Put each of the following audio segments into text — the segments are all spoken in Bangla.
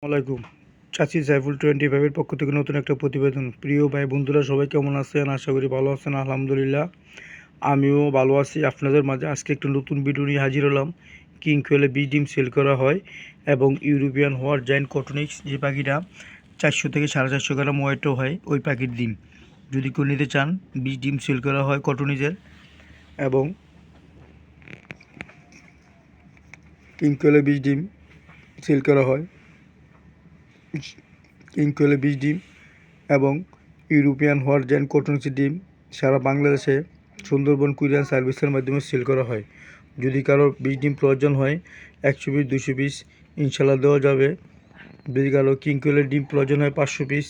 আসসালামাইকুম। চাচি সাইফুল 25-এর পক্ষ থেকে নতুন একটা প্রতিবেদন। প্রিয় ভাই বন্ধুরা, সবাই কেমন আছেন? আশা করি ভালো আছেন। আলহামদুলিল্লাহ আমিও ভালো আছি। আপনাদের মাঝে আজকে একটা নতুন ভিডিও নিয়ে হাজির হলাম। কিং কোয়েলে বীজ ডিম সেল করা হয় এবং ইউরোপিয়ান হোয়াইট জায়ান্ট কটনিক্স, যে পাখিটা 400 থেকে 450 গ্রাম ওয়েটও হয়, ওই পাখির ডিম যদি কেউ নিতে চান, বীজ ডিম সেল করা হয় কটনিজের। এবং কিং কোয়েলে বীজ ডিম সেল করা হয়, কিং কোয়েলে বীজ ডিম এবং ইউরোপিয়ান হোয়াইট জায়ান্ট কটনিক্স ডিম সারা বাংলাদেশে সুন্দরবন কুরিয়ার সার্ভিসের মাধ্যমে সেল করা হয়। যদি কারো বীজ ডিম প্রয়োজন হয় 100 পিস 200 পিস ইনশাল্লাহ দেওয়া যাবে। যদি কারো কিং কোয়েলের ডিম প্রয়োজন হয় 500 পিস,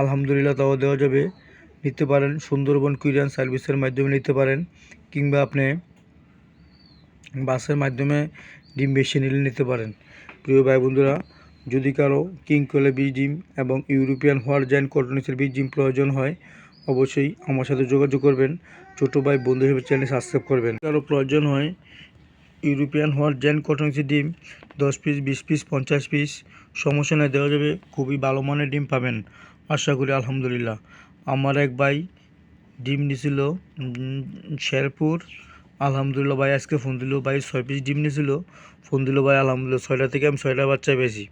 আলহামদুলিল্লাহ তাও দেওয়া যাবে। নিতে পারেন, সুন্দরবন কুরিয়ার সার্ভিসের মাধ্যমে নিতে পারেন, কিংবা আপনি বাসের মাধ্যমে ডিম বেশি নিলে নিতে পারেন। প্রিয় ভাই বন্ধুরা, যদি কারো কিং কোয়েলের বীজ ডিম এবং ইউরোপিয়ান হোয়াইট জায়ান্ট কটনিক্সের বীজ ডিম প্রয়োজন হয়, অবশ্যই আমার সাথে যোগাযোগ করবেন। ছোটো ভাই বন্ধু হিসেবে চ্যানেল সাবস্ক্রাইব করবেন। কারো প্রয়োজন হয় ইউরোপিয়ান হোয়াইট জায়ান্ট কটনিক্সের ডিম 10 পিস 20 পিস 50 পিস সমস্যা নেই, দেওয়া যাবে। খুবই ভালো মানের ডিম পাবেন আশা করি, আলহামদুলিল্লাহ। আমার এক ভাই ডিম নিয়েছিল শেরপুর, আলহামদুলিল্লাহ ভাই আজকে ফোন দিল, ভাই 6 পিস ডিম নিয়েছিল, ফোন দিল ভাই আলহামদুলিল্লাহ 6টা থেকে আমি 6টা বাচ্চা পেয়েছি।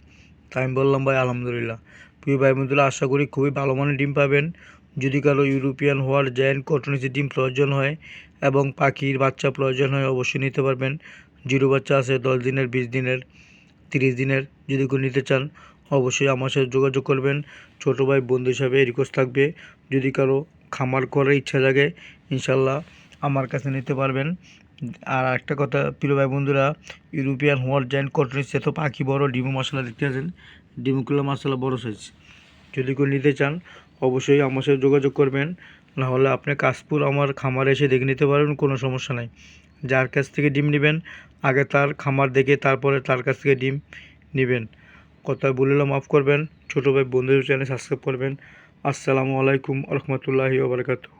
তাই আমি বললাম ভাই আলহামদুলিল্লাহ। প্রিয় ভাই বন্ধুরা, আশা করি খুবই ভালো মানের ডিম পাবেন। যদি কারো ইউরোপিয়ান হোয়াইট জায়ান্ট কটনিক্সের ডিম প্রয়োজন হয় এবং পাখির বাচ্চা প্রয়োজন হয়, অবশ্যই নিতে পারবেন। জিরো বাচ্চা আছে 10 দিনের, 20 দিনের, 30 দিনের। যদি কেউ নিতে চান অবশ্যই আমার সাথে যোগাযোগ করবেন। ছোটো ভাই বন্ধু হিসাবে রিকোয়েস্ট থাকবে, যদি কারো খামার করার ইচ্ছা জাগে ইনশাল্লাহ আমার কাছে নিতে পারবেন। আর একটা কথা প্রিয় ভাই বন্ধুরা, ইউরোপিয়ান হোয়াইট জায়ান্ট কটনিক্স এত পাখি বড়, ডিমও মশলা দেখতে আছেন, ডিমগুলো মশলা বড় সাইজ। যদি কেউ নিতে চান অবশ্যই আমার সাথে যোগাযোগ করবেন, না হলে আপনি কাশপুর আমার খামারে এসে দেখে নিতে পারবেন, কোনো সমস্যা নাই। যার কাছ থেকে ডিম নেবেন আগে তার খামার দেখে তারপরে তার কাছ থেকে ডিম নেবেন। কথা বললে মাফ করবেন। ছোটো ভাই বন্ধুদের চ্যানেল সাবস্ক্রাইব করবেন। আসসালামু আলাইকুম রহমতুল্লাহি ওয়া বারাকাতুহু।